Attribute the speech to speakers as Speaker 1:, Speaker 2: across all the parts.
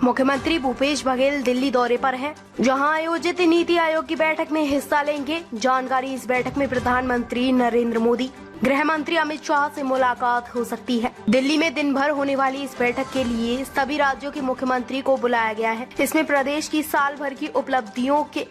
Speaker 1: मुख्यमंत्री भूपेश बघेल दिल्ली दौरे पर हैं, जहां आयोजित नीति आयोग की बैठक में हिस्सा लेंगे। जानकारी, इस बैठक में प्रधानमंत्री नरेंद्र मोदी, गृह मंत्री अमित शाह से मुलाकात हो सकती है। दिल्ली में दिन भर होने वाली इस बैठक के लिए सभी राज्यों के मुख्यमंत्री को बुलाया गया है। इसमें प्रदेश की साल भर की उपलब्धियों के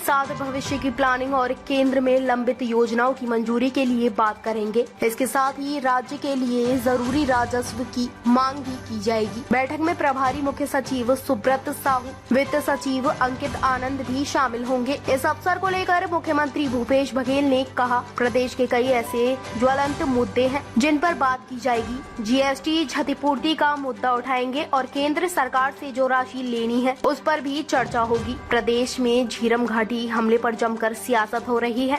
Speaker 1: साथ भविष्य की प्लानिंग और केंद्र में लंबित योजनाओं की मंजूरी के लिए बात करेंगे। इसके साथ ही राज्य के लिए जरूरी राजस्व की मांग भी की जाएगी। बैठक में प्रभारी मुख्य सचिव सुब्रत साहू, वित्त सचिव अंकित आनंद भी शामिल होंगे। इस अवसर को लेकर मुख्यमंत्री भूपेश बघेल ने कहा, प्रदेश के कई ऐसे ज्वलंत मुद्दे हैं जिन पर बात की जाएगी। जीएसटी क्षतिपूर्ति का मुद्दा उठाएंगे और केंद्र सरकार से जो राशि लेनी है उस पर भी चर्चा होगी। प्रदेश में झीरम घाटी हमले पर जमकर सियासत हो रही है।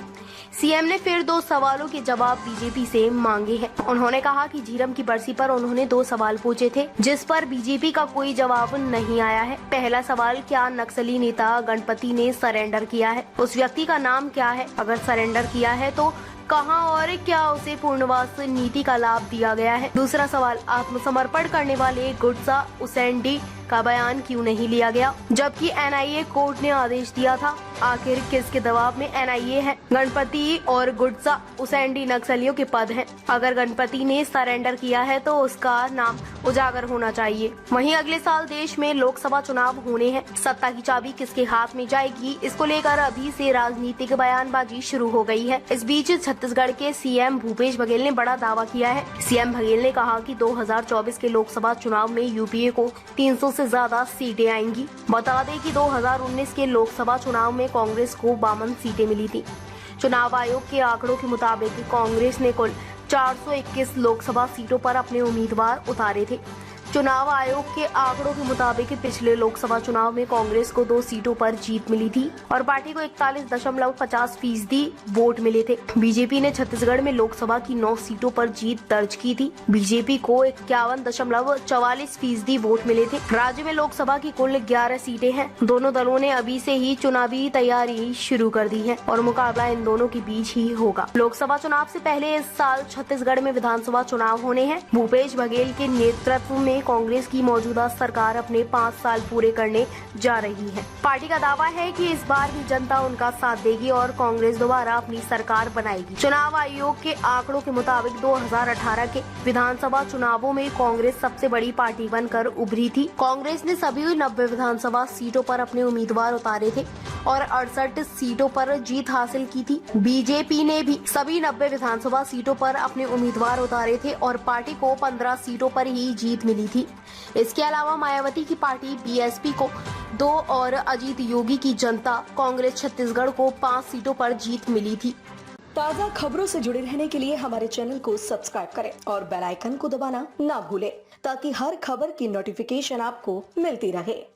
Speaker 1: सीएम ने फिर 2 सवालों के जवाब बीजेपी से मांगे हैं। उन्होंने कहा कि झीरम की बरसी पर उन्होंने 2 सवाल पूछे थे, जिस पर बीजेपी का कोई जवाब नहीं आया है। पहला सवाल, क्या नक्सली नेता गणपति ने सरेंडर किया है? उस व्यक्ति का नाम क्या है? अगर सरेंडर किया है तो कहां और क्या उसे पूर्णवास नीति का लाभ दिया गया है? दूसरा सवाल, आत्मसमर्पण करने वाले गुड्सा उसेंडी का बयान क्यों नहीं लिया गया, जबकि एनआईए कोर्ट ने आदेश दिया था? आखिर किसके दबाव में एनआईए है? गणपति और गुड्सा उसेंडी नक्सलियों के पद हैं। अगर गणपति ने सरेंडर किया है तो उसका नाम उजागर होना चाहिए। वहीं अगले साल देश में लोकसभा चुनाव होने हैं। सत्ता की चाबी किसके हाथ में जाएगी, इसको लेकर अभी से राजनीतिक बयानबाजी शुरू हो गई है। इस बीच छत्तीसगढ़ के सीएम भूपेश बघेल ने बड़ा दावा किया है। सीएम बघेल ने कहा कि 2024 के लोकसभा चुनाव में यूपीए को 300 से ज्यादा सीटें आएंगी। बता दें कि 2019 के लोकसभा चुनाव में कांग्रेस को 52 सीटें मिली थी। चुनाव आयोग के आंकड़ों के मुताबिक कांग्रेस ने कुल 421 लोकसभा सीटों पर अपने उम्मीदवार उतारे थे। चुनाव आयोग के आंकड़ों के मुताबिक पिछले लोकसभा चुनाव में कांग्रेस को 2 सीटों पर जीत मिली थी और पार्टी को 41.50% वोट मिले थे। बीजेपी ने छत्तीसगढ़ में लोकसभा की 9 सीटों पर जीत दर्ज की थी। बीजेपी को 51.44% वोट मिले थे। राज्य में लोकसभा की कुल 11 सीटें हैं। दोनों दलों ने अभी से ही चुनावी तैयारी शुरू कर दी है और मुकाबला इन दोनों के बीच ही होगा। लोकसभा चुनाव से पहले इस साल छत्तीसगढ़ में विधानसभा चुनाव होने हैं। भूपेश बघेल के नेतृत्व में कांग्रेस की मौजूदा सरकार अपने 5 साल पूरे करने जा रही है। पार्टी का दावा है कि इस बार भी जनता उनका साथ देगी और कांग्रेस दोबारा अपनी सरकार बनाएगी। चुनाव आयोग के आंकड़ों के मुताबिक 2018 के विधानसभा चुनावों में कांग्रेस सबसे बड़ी पार्टी बनकर उभरी थी। कांग्रेस ने सभी 90 विधानसभा सीटों पर अपने उम्मीदवार उतारे थे और 68 सीटों पर जीत हासिल की थी। बीजेपी ने भी सभी 90 विधानसभा सीटों पर अपने उम्मीदवार उतारे थे और पार्टी को 15 सीटों पर ही जीत मिली थी। इसके अलावा मायावती की पार्टी बीएसपी को 2 और अजीत योगी की जनता कांग्रेस छत्तीसगढ़ को 5 सीटों पर जीत मिली थी।
Speaker 2: ताज़ा खबरों से जुड़े रहने के लिए हमारे चैनल को सब्सक्राइब करें और बेल आइकन को दबाना ना भूलें, ताकि हर खबर की नोटिफिकेशन आपको मिलती रहे।